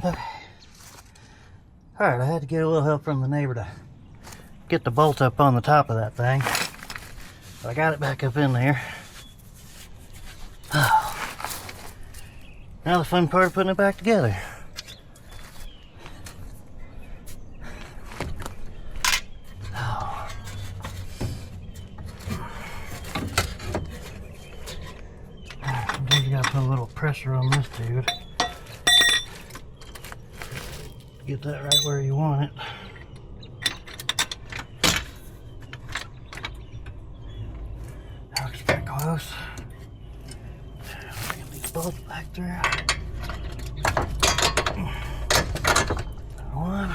Okay. Alright, I had to get a little help from the neighbor to get the bolt up on the top of that thing. But I got it back up in there. Now the fun part of putting it back together. Sometimes you gotta put a little pressure on this dude. Get that right where you want it. Looks pretty close. Bring these bolts back through. One.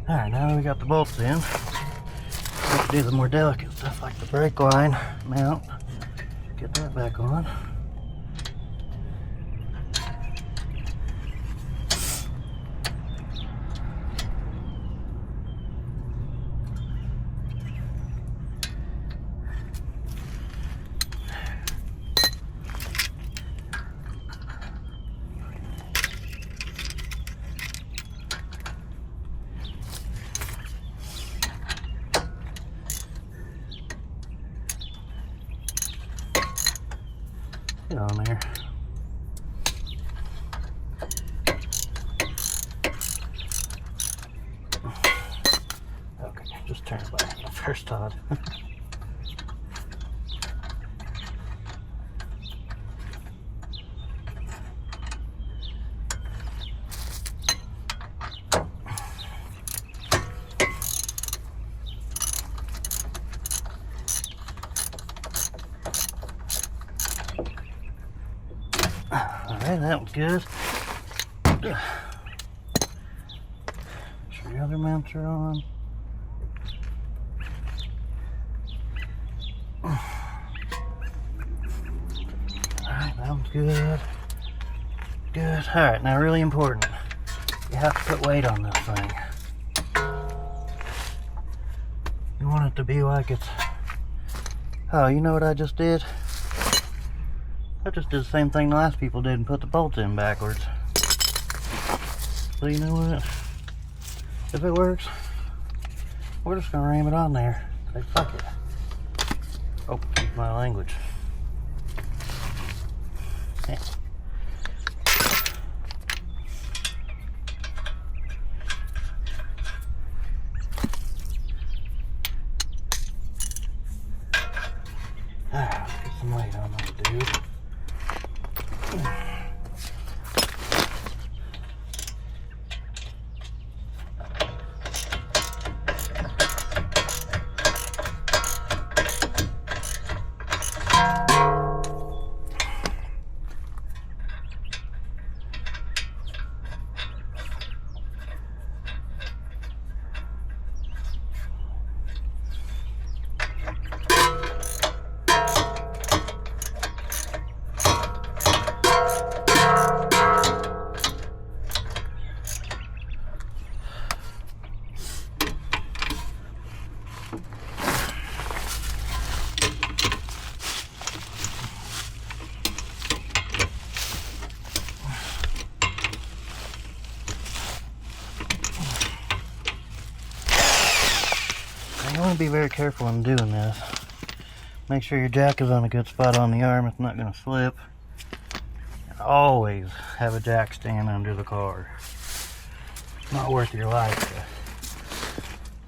Alright, now that we got the bolts in, let's do the more delicate stuff like the brake line mount. Get that back on. Get on there. Okay, just turn it back first, Todd. Alright, that was good. Sure the other mounts are on. Alright, that one's good. Good. Alright, now really important. You have to put weight on this thing. You want it to be like it's... Oh, you know what I just did? I just did the same thing the last people did and put the bolts in backwards. So you know what? If it works, we're just gonna ram it on there. Say fuck it. Oh, excuse my language. Yeah. Alright, let's get some weight on that dude. You want to be very careful when doing this. Make sure your jack is on a good spot on the arm. It's not going to slip. And always have a jack stand under the car. It's not worth your life to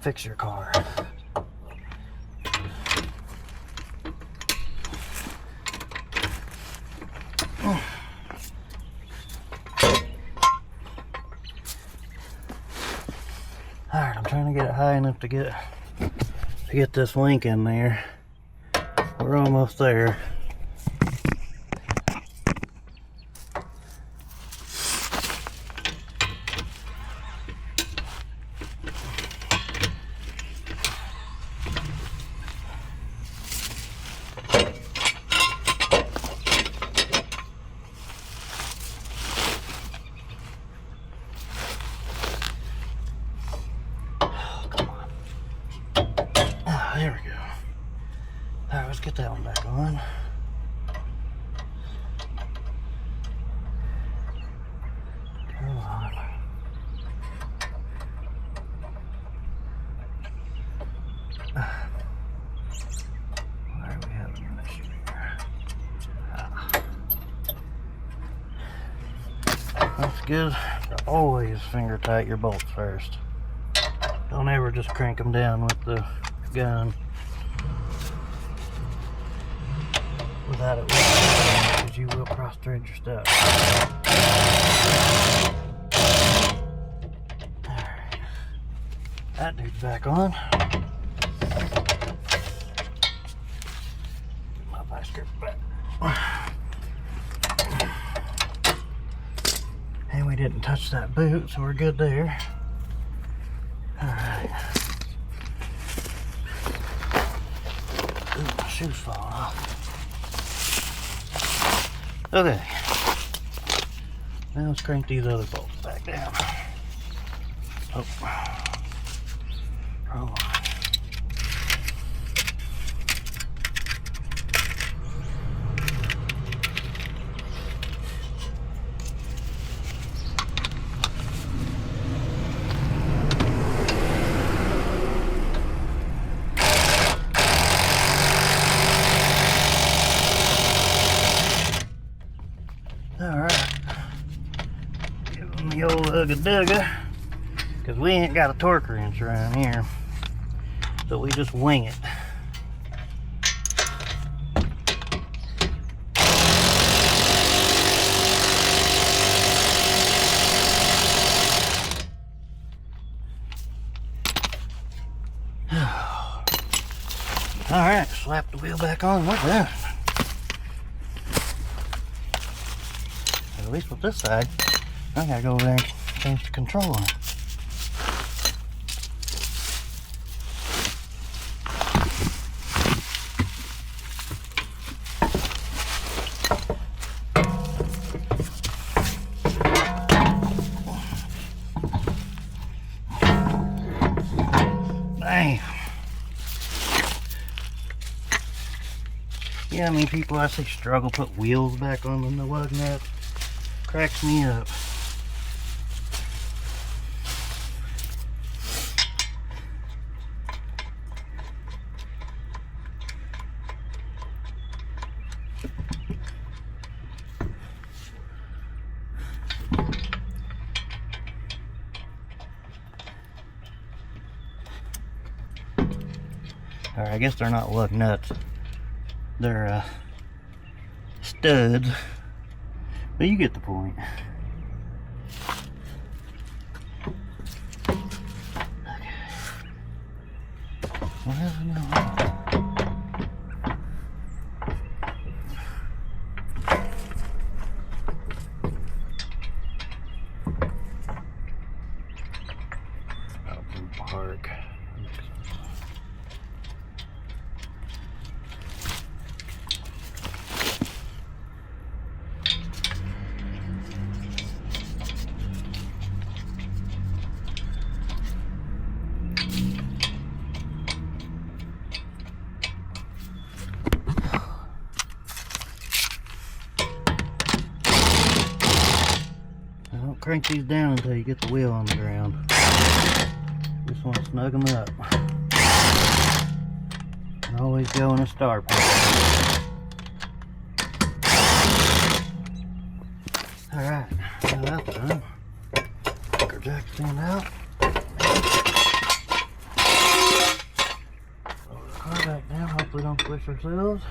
fix your car. Alright, I'm trying to get it high enough to get this link in there. We're almost there. There we go. Alright, let's get that one back on. one. Come on. Why are we having an issue here? That's good to always finger tight your bolts first. Don't ever just crank them down with the gun without it working, because you will cross-thread your stuff. Alright. That dude's back on. My vice grip back. And we didn't touch that boot, so we're good there. Alright. Ooh, my shoe's falling off. Okay. Now let's crank these other bolts back down. Oh. Wrong one. Alright, give them the old ugga-dugga, because we ain't got a torque wrench around here, so we just wing it. Alright, slap the wheel back on, we're done. At least with this side, I gotta go over there and change the control on it. Bam! Yeah, I mean, people I see struggle put wheels back on the lug nut. Cracks me up. Or I guess they're not lug nuts. They're studs. But you get the point. Okay. What else we got? Open park. Don't crank these down until you get the wheel on the ground. Just want to snug them up. And always go in a star pattern. Alright, now that's done. Anchor jack stand out. Lower the car back down, hopefully don't squish ourselves.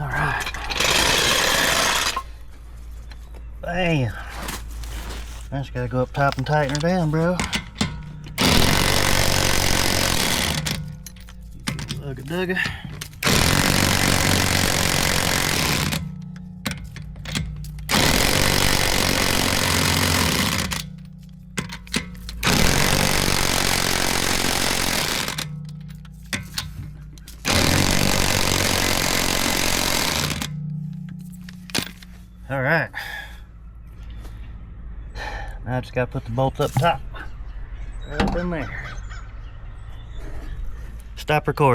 Alright. Bam. I just gotta go up top and tighten her down, bro. Ugga-dugga. Alright. Now I just gotta put the bolts up top. Right up in there. Stop recording.